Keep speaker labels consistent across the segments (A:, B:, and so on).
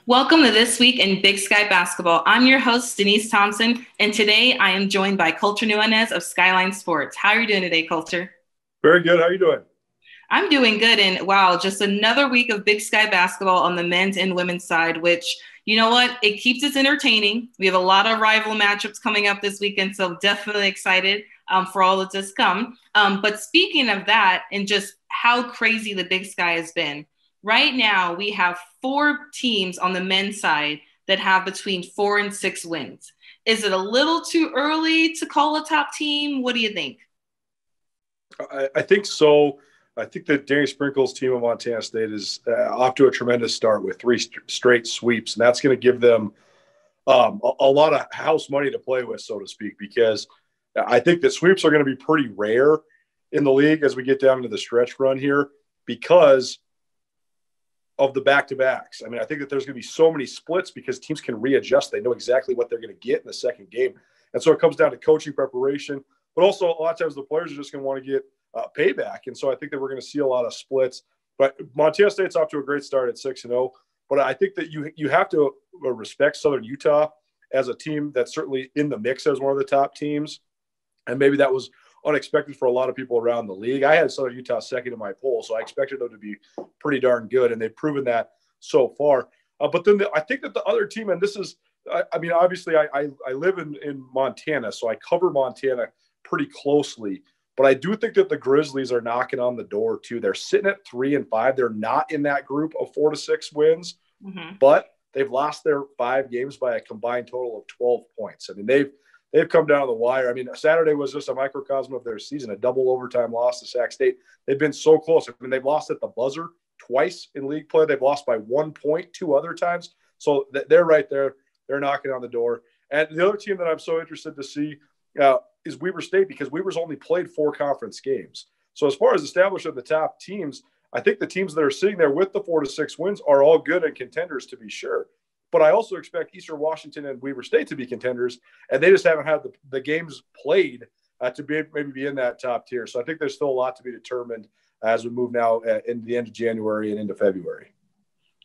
A: Welcome to This Week in Big Sky Basketball. I'm your host, Denise Thompson, and today I am joined by Culture Nuanez of Skyline Sports. How are you doing today, Culture?
B: Very good. How are you doing?
A: I'm doing good, and wow, just another week of Big Sky Basketball on the men's and women's side, which, you know what, it keeps us entertaining. We have a lot of rival matchups coming up this weekend, so definitely excited for all that's just come. But speaking of that and just how crazy the Big Sky has been, right now, we have 4 teams on the men's side that have between 4 and 6 wins. Is it a little too early to call a top team? What do you think?
B: I think so. I think that Danny Sprinkle's team of Montana State is off to a tremendous start with 3 straight sweeps, and that's going to give them a lot of house money to play with, so to speak, because I think that sweeps are going to be pretty rare in the league as we get down into the stretch run here because of the back-to-backs. I mean, I think that there's going to be so many splits because teams can readjust. They know exactly what they're going to get in the second game. And so it comes down to coaching preparation, but also a lot of times the players are just going to want to get payback. And so I think that we're going to see a lot of splits. But Montana State's off to a great start at 6-0. But I think that you have to respect Southern Utah as a team that's certainly in the mix as one of the top teams. And maybe that was unexpected for a lot of people around the league. I had Southern Utah second in my poll, so I expected them to be pretty darn good, and they've proven that so far. But then I think that the other team, and this is, I mean, obviously I live in Montana, so I cover Montana pretty closely. But I do think that the Grizzlies are knocking on the door too. They're sitting at 3 and 5. They're not in that group of 4 to 6 wins, but they've lost their 5 games by a combined total of 12 points. I mean, they've come down the wire. I mean, Saturday was just a microcosm of their season, a double overtime loss to Sac State. They've been so close. I mean, they've lost at the buzzer twice in league play. They've lost by 1 point 2 other times. So they're right there. They're knocking on the door. And the other team that I'm so interested to see is Weber State, because Weber's only played 4 conference games. So as far as establishing the top teams, I think the teams that are sitting there with the 4 to 6 wins are all good and contenders, to be sure. But I also expect Eastern Washington and Weber State to be contenders, and they just haven't had the games played to maybe be in that top tier. So I think there's still a lot to be determined as we move now into the end of January and into February.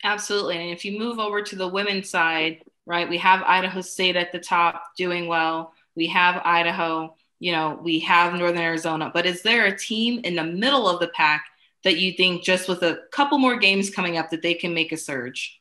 A: Absolutely. And if you move over to the women's side, right, we have Idaho State at the top doing well. We have Idaho, we have Northern Arizona. But is there a team in the middle of the pack that you think just with a couple more games coming up that they can make a surge?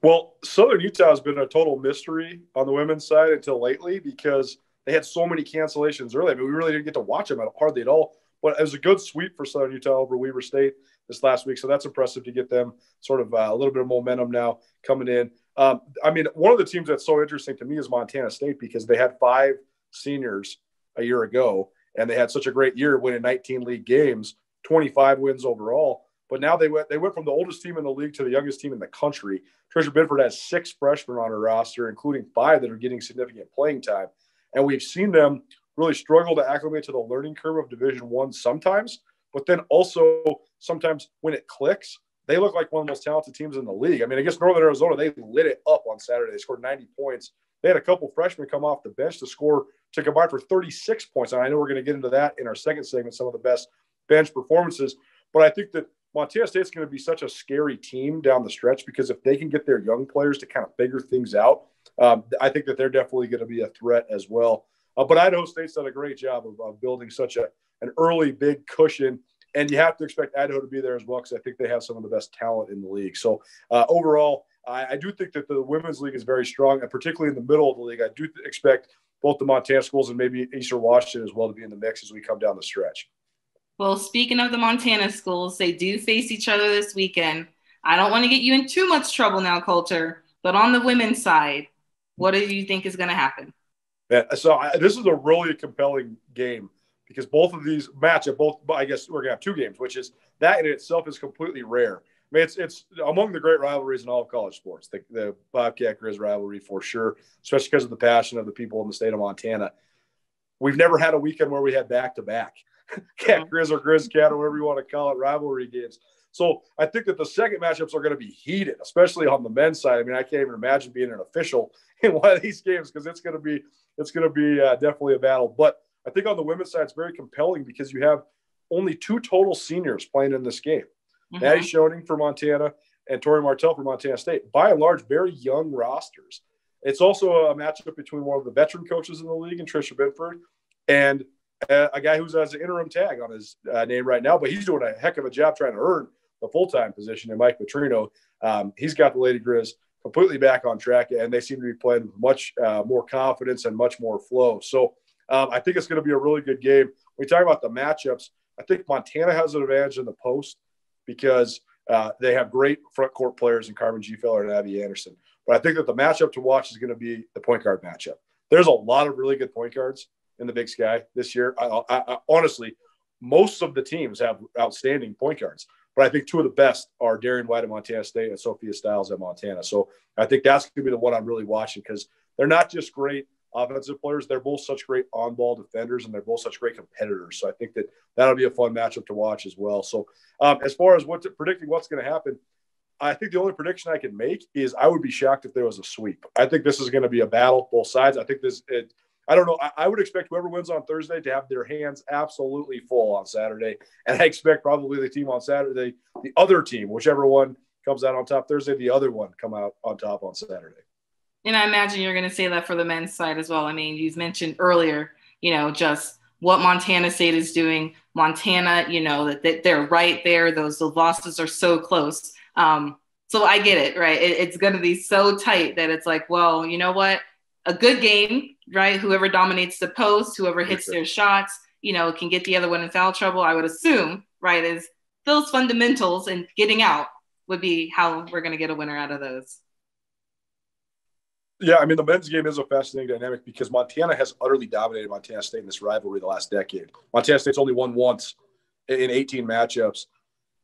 B: Well, Southern Utah has been a total mystery on the women's side until lately because they had so many cancellations early. I mean, we really didn't get to watch them hardly at all. But it was a good sweep for Southern Utah over Weber State this last week. So that's impressive to get them sort of a little bit of momentum now coming in. I mean, one of the teams that's so interesting to me is Montana State because they had 5 seniors a year ago, and they had such a great year winning 19 league games, 25 wins overall. But now they went from the oldest team in the league to the youngest team in the country. Treasure Bedford has 6 freshmen on her roster, including 5 that are getting significant playing time. And we've seen them really struggle to acclimate to the learning curve of Division I sometimes, but then also sometimes when it clicks, they look like one of the most talented teams in the league. I mean, against Northern Arizona, they lit it up on Saturday. They scored 90 points. They had a couple freshmen come off the bench to combine for 36 points. And I know we're going to get into that in our second segment, some of the best bench performances. But I think that Montana State's going to be such a scary team down the stretch because if they can get their young players to kind of figure things out, I think that they're definitely going to be a threat as well. But Idaho State's done a great job of building such an early big cushion. And you have to expect Idaho to be there as well because I think they have some of the best talent in the league. So overall, I do think that the women's league is very strong, and particularly in the middle of the league, I do expect both the Montana schools and maybe Eastern Washington as well to be in the mix as we come down the stretch.
A: Well, speaking of the Montana schools, they do face each other this weekend. I don't want to get you in too much trouble now, Culture, but on the women's side, what do you think is going to happen?
B: Yeah, so this is a really compelling game because both of these match up. I guess we're going to have 2 games, which is that in itself is completely rare. I mean, it's among the great rivalries in all of college sports, the Bobcat Grizz rivalry for sure, especially because of the passion of the people in the state of Montana. We've never had a weekend where we had back-to-back Cat Grizz or Grizz Cat or whatever you want to call it, rivalry games. So I think that the second matchups are going to be heated, especially on the men's side. I mean, I can't even imagine being an official in one of these games because it's going to be definitely a battle. But I think on the women's side, it's very compelling because you have only 2 total seniors playing in this game. Maddie Schoening for Montana and Tori Martell for Montana State. By and large, very young rosters. It's also a matchup between one of the veteran coaches in the league and Trisha Binford and a guy who's has an interim tag on his name right now, but he's doing a heck of a job trying to earn the full-time position in Mike Petrino. He's got the Lady Grizz completely back on track, and they seem to be playing with much more confidence and much more flow. So I think it's going to be a really good game. When we talk about the matchups, I think Montana has an advantage in the post because they have great front court players in Carmen G. Feller and Abby Anderson. But I think that the matchup to watch is going to be the point guard matchup. There's a lot of really good point guards in the Big Sky this year. I honestly, most of the teams have outstanding point guards, but I think two of the best are Darian White at Montana State and Sophia Stiles at Montana. So I think that's going to be the one I'm really watching because they're not just great offensive players. They're both such great on-ball defenders, and they're both such great competitors. So I think that that'll be a fun matchup to watch as well. So as far as predicting what's going to happen, I think the only prediction I can make is I would be shocked if there was a sweep. I think this is going to be a battle, both sides. I think I don't know. I would expect whoever wins on Thursday to have their hands absolutely full on Saturday. And I expect probably the team on Saturday, the other team, whichever one comes out on top Thursday, the other one come out on top on Saturday.
A: And I imagine you're going to say that for the men's side as well. I mean, you mentioned earlier, just what Montana State is doing. Montana, that they're right there. The losses are so close. So I get it, right? It's going to be so tight that it's like, well, you know what? A good game, right? Whoever dominates the post, whoever hits their shots, can get the other one in foul trouble. I would assume, right, is those fundamentals and getting out would be how we're going to get a winner out of those.
B: Yeah, I mean, the men's game is a fascinating dynamic because Montana has utterly dominated Montana State in this rivalry the last decade. Montana State's only won once in 18 matchups,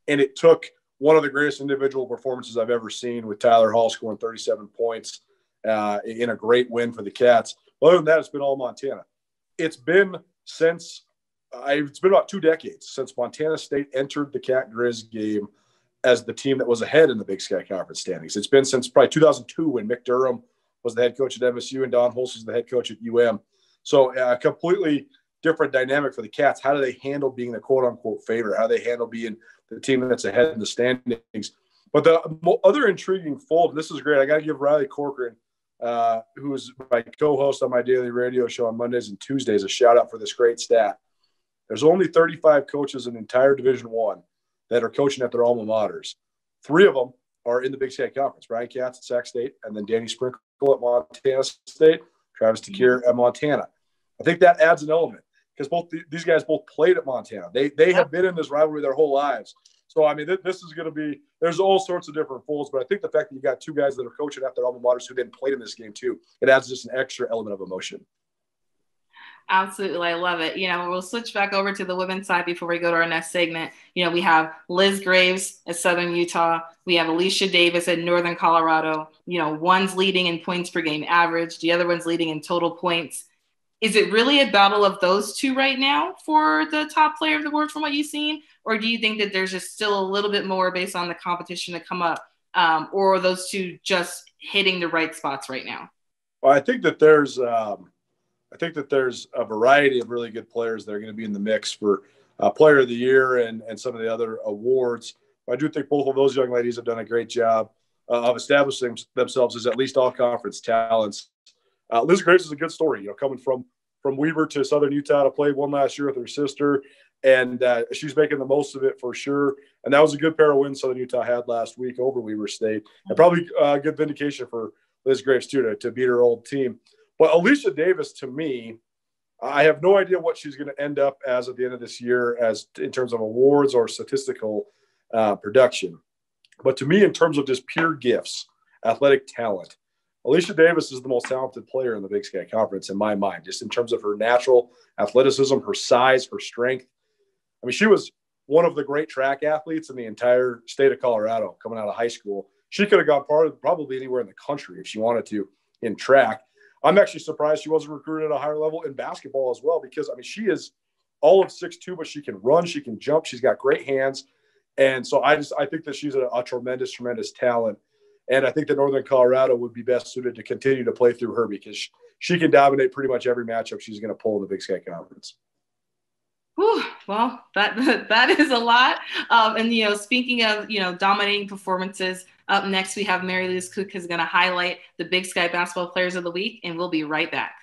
B: and it took one of the greatest individual performances I've ever seen with Tyler Hall scoring 37 points in a great win for the Cats. But other than that, it's been all Montana. It's been about 2 decades since Montana State entered the Cat Grizz game as the team that was ahead in the Big Sky Conference standings. It's been since probably 2002 when Mick Durham was the head coach at MSU and Don Holst was the head coach at UM. So a completely different dynamic for the Cats. How do they handle being the quote-unquote favorite? How do they handle being the team that's ahead in the standings? But the other intriguing fold, this is great. I got to give Riley Corcoran, who's my co-host on my daily radio show on Mondays and Tuesdays, a shout-out for this great stat. There's only 35 coaches in entire Division I that are coaching at their alma maters. 3 of them are in the Big Sky Conference. Brian Katz at Sac State, and then Danny Sprinkle at Montana State, Travis Takir at Montana. I think that adds an element because these guys both played at Montana. They have been in this rivalry their whole lives. So, I mean, this is going to be – there's all sorts of different folds, but I think the fact that you got 2 guys that are coaching at their alma maters who then played in this game too, it adds just an extra element of emotion.
A: Absolutely. I love it. We'll switch back over to the women's side before we go to our next segment. We have Liz Graves at Southern Utah. We have Alicia Davis at Northern Colorado. One's leading in points per game average. The other one's leading in total points. Is it really a battle of those 2 right now for the top player of the board from what you've seen? Or do you think that there's just still a little bit more based on the competition to come up? Or are those 2 just hitting the right spots right now?
B: Well, I think that there's a variety of really good players that are going to be in the mix for Player of the Year and some of the other awards. I do think both of those young ladies have done a great job of establishing themselves as at least all-conference talents. Liz Graves is a good story, coming from Weber to Southern Utah to play one last year with her sister, and she's making the most of it for sure. And that was a good pair of wins Southern Utah had last week over Weber State, and probably a good vindication for Liz Graves too to beat her old team. But Alicia Davis, to me, I have no idea what she's going to end up as at the end of this year as in terms of awards or statistical production. But to me, in terms of just pure gifts, athletic talent, Alicia Davis is the most talented player in the Big Sky Conference in my mind, just in terms of her natural athleticism, her size, her strength. I mean, she was one of the great track athletes in the entire state of Colorado coming out of high school. She could have gone probably anywhere in the country if she wanted to in track. I'm actually surprised she wasn't recruited at a higher level in basketball as well because, I mean, she is all of 6'2", but she can run, she can jump, she's got great hands. And so I think that she's a tremendous, tremendous talent. And I think that Northern Colorado would be best suited to continue to play through her because she can dominate pretty much every matchup she's going to pull in the Big Sky Conference.
A: Whew, well, that is a lot. And, speaking of, dominating performances, Up next, we have Mary Louise Cook, who's going to highlight the Big Sky Basketball Players of the Week, and we'll be right back.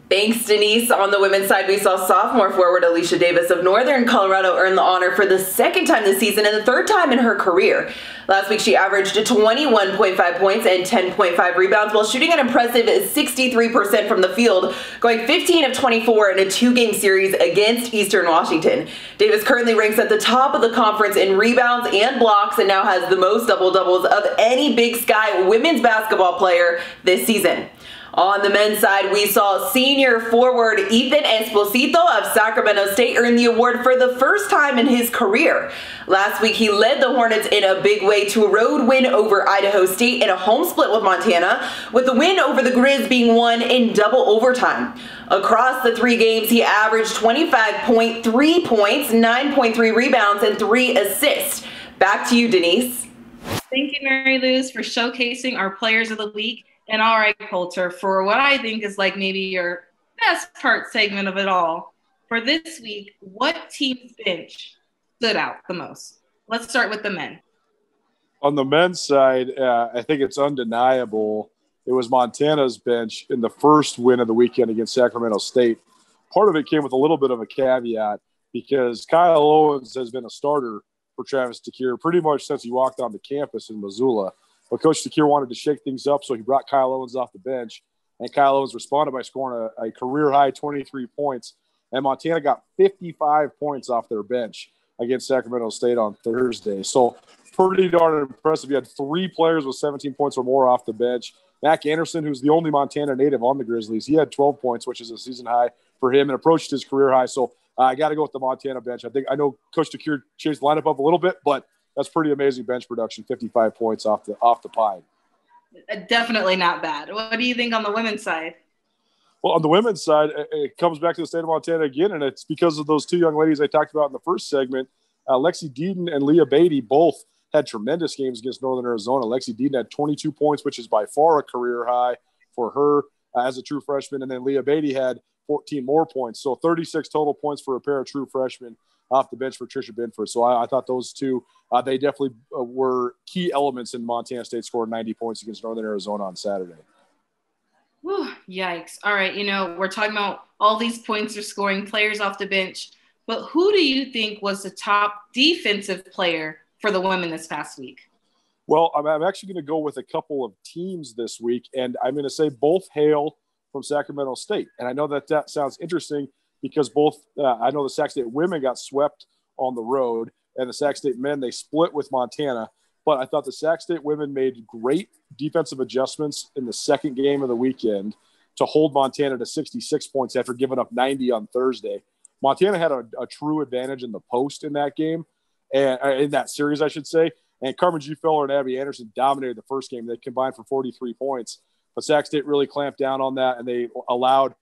C: Thanks, Denise. On the women's side, we saw sophomore forward Alicia Davis of Northern Colorado earn the honor for the second time this season and the third time in her career. Last week, she averaged 21.5 points and 10.5 rebounds while shooting an impressive 63% from the field, going 15 of 24 in a two-game series against Eastern Washington. Davis currently ranks at the top of the conference in rebounds and blocks and now has the most double-doubles of any Big Sky women's basketball player this season. On the men's side, we saw senior forward Ethan Esposito of Sacramento State earn the award for the first time in his career. Last week, he led the Hornets in a big way to a road win over Idaho State in a home split with Montana, with the win over the Grizz being won in double overtime. Across the three games, he averaged 25.3 points, 9.3 rebounds, and 3 assists. Back to you, Denise.
A: Thank you, Mary Louise, for showcasing our Players of the Week. And all right, Coulter, for what I think is like maybe your best part segment of it all, for this week, what team's bench stood out the most? Let's start with the men.
B: On the men's side, I think it's undeniable. It was Montana's bench in the first win of the weekend against Sacramento State. Part of it came with a little bit of a caveat because Kyle Owens has been a starter for Travis DeCuire pretty much since he walked onto campus in Missoula. But Coach DeCuire wanted to shake things up, so he brought Kyle Owens off the bench. And Kyle Owens responded by scoring a career-high 23 points. And Montana got 55 points off their bench against Sacramento State on Thursday. So pretty darn impressive. You had 3 players with 17 points or more off the bench. Mac Anderson, who's the only Montana native on the Grizzlies, he had 12 points, which is a season high for him, and approached his career high. So I got to go with the Montana bench. I know Coach DeCuire changed the lineup up a little bit, but that's pretty amazing bench production, 55 points off the pine.
A: Definitely not bad. What do you think on the women's side?
B: Well, on the women's side, it comes back to the state of Montana again, and it's because of those 2 young ladies I talked about in the first segment. Lexi Deaton and Leah Beatty both had tremendous games against Northern Arizona. Lexi Deaton had 22 points, which is by far a career high for her as a true freshman, and then Leah Beatty had 14 more points. So 36 total points for a pair of true freshmen off the bench for Tricia Binford. So I thought those two, they definitely were key elements in Montana State scoring 90 points against Northern Arizona on Saturday.
A: Whew, yikes. All right, we're talking about all these points are scoring players off the bench, but who do you think was the top defensive player for the women this past week?
B: Well, I'm actually going to go with a couple of teams this week, and I'm going to say both hail from Sacramento State. And I know that sounds interesting because both I know the Sac State women got swept on the road, and the Sac State men, they split with Montana. But I thought the Sac State women made great defensive adjustments in the second game of the weekend to hold Montana to 66 points after giving up 90 on Thursday. Montana had a true advantage in the post in that game, and in that series, I should say. And Carmen G. Feller and Abby Anderson dominated the first game. They combined for 43 points. But Sac State really clamped down on that, and they allowed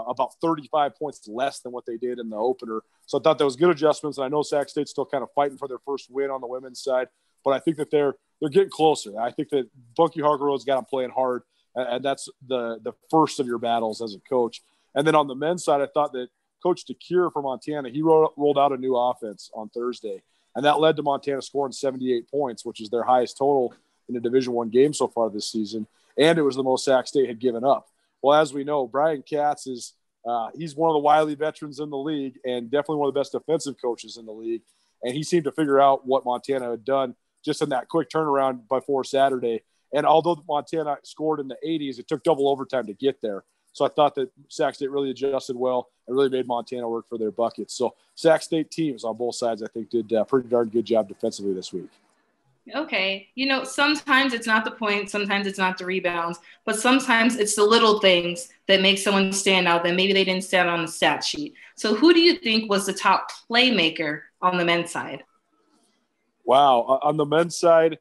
B: about 35 points less than what they did in the opener. So I thought that was good adjustments. And I know Sac State's still kind of fighting for their first win on the women's side, but I think that they're getting closer. I think that Bunky Hargrove's got them playing hard, and that's the first of your battles as a coach. And then on the men's side, I thought that Coach DeCuire from Montana, he rolled out a new offense on Thursday, and that led to Montana scoring 78 points, which is their highest total in a Division I game so far this season, and it was the most Sac State had given up. Well, as we know, Brian Katz is he's one of the wily veterans in the league and definitely one of the best defensive coaches in the league, and he seemed to figure out what Montana had done just in that quick turnaround before Saturday. And although Montana scored in the 80s, it took double overtime to get there. So I thought that Sac State really adjusted well and really made Montana work for their buckets. So Sac State teams on both sides, I think, did a pretty darn good job defensively this week.
A: Okay. Sometimes it's not the points, sometimes it's not the rebounds, but sometimes it's the little things that make someone stand out that maybe they didn't stand on the stat sheet. So who do you think was the top playmaker on the men's side?
B: Wow. On the men's side,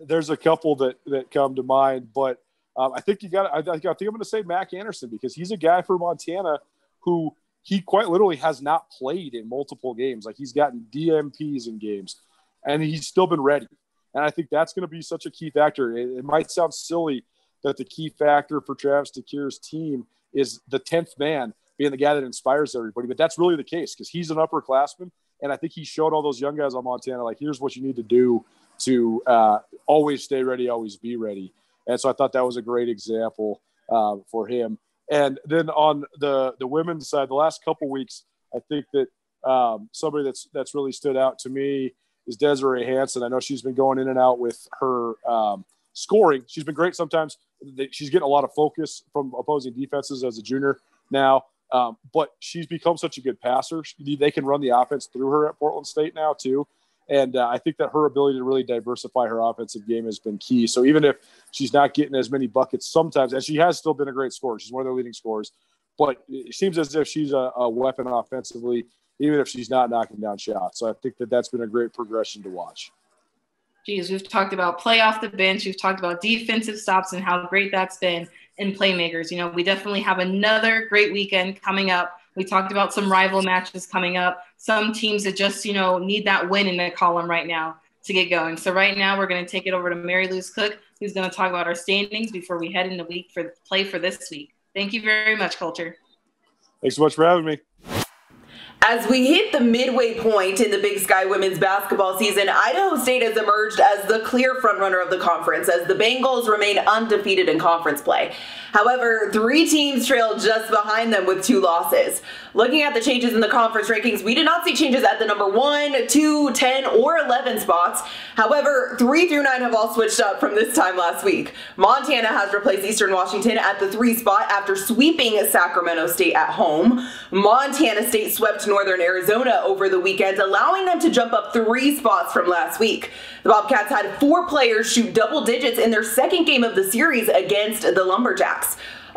B: there's a couple that come to mind, but I think I think I'm going to say Mac Anderson because he's a guy for Montana who he quite literally has not played in multiple games. Like he's gotten DMPs in games, and he's still been ready. And I think that's going to be such a key factor. It might sound silly that the key factor for Travis DeCuire's team is the 10th man being the guy that inspires everybody, but that's really the case because he's an upperclassman And I think he showed all those young guys on Montana, like, here's what you need to do to always stay ready, always be ready. And so I thought that was a great example for him. And then on the women's side, the last couple weeks, I think that somebody that's really stood out to me is Desiree Hansen. I know she's been going in and out with her scoring. She's been great sometimes. She's getting a lot of focus from opposing defenses as a junior now. But she's become such a good passer. They can run the offense through her at Portland State now too. And I think that her ability to really diversify her offensive game has been key. So even if she's not getting as many buckets sometimes, and she has still been a great scorer, she's one of their leading scorers, but it seems as if she's a weapon offensively, even if she's not knocking down shots. So I think that that's been a great progression to watch.
A: Geez, we've talked about play off the bench. We've talked about defensive stops and how great that's been in Playmakers. You know, we definitely have another great weekend coming up. We talked about some rival matches coming up, some teams that just, you know, need that win in the column right now to get going. So right now we're going to take it over to Mary Louise Cook, who's going to talk about our standings before we head into week for play for this week. Thank you very much, Culture.
B: Thanks so much for having me.
C: As we hit the midway point in the Big Sky women's basketball season, Idaho State has emerged as the clear frontrunner of the conference as the Bengals remain undefeated in conference play. However, 3 teams trail just behind them with 2 losses. Looking at the changes in the conference rankings, we did not see changes at the number 1, 2, 10, or 11 spots. However, 3 through 9 have all switched up from this time last week. Montana has replaced Eastern Washington at the 3 spot after sweeping Sacramento State at home. Montana State swept Northern Arizona over the weekend, allowing them to jump up 3 spots from last week. The Bobcats had 4 players shoot double digits in their second game of the series against the Lumberjacks.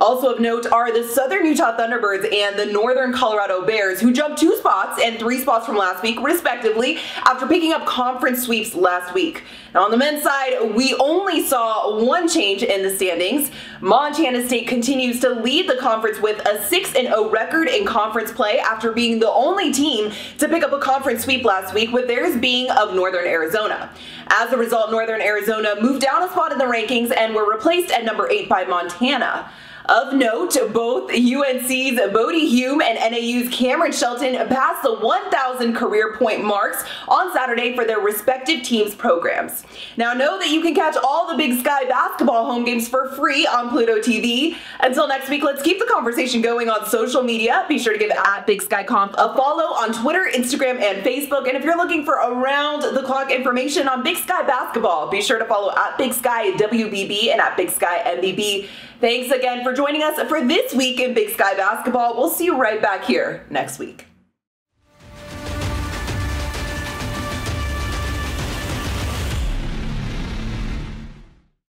C: Also of note are the Southern Utah Thunderbirds and the Northern Colorado Bears, who jumped 2 spots and 3 spots from last week, respectively, after picking up conference sweeps last week. Now, on the men's side, we only saw 1 change in the standings. Montana State continues to lead the conference with a 6-0 record in conference play after being the only team to pick up a conference sweep last week, with theirs being of Northern Arizona. As a result, Northern Arizona moved down a spot in the rankings and were replaced at number 8 by Montana. Of note, both UNC's Bodie Hume and NAU's Cameron Shelton passed the 1,000 career point marks on Saturday for their respective teams' programs. Now, know that you can catch all the Big Sky basketball home games for free on Pluto TV. Until next week, let's keep the conversation going on social media. Be sure to give @BigSkyConf a follow on Twitter, Instagram, and Facebook. And if you're looking for around-the-clock information on Big Sky basketball, be sure to follow @BigSkyWBB and @BigSkyMBB. Thanks again for joining us for this week in Big Sky basketball. We'll see you right back here next week.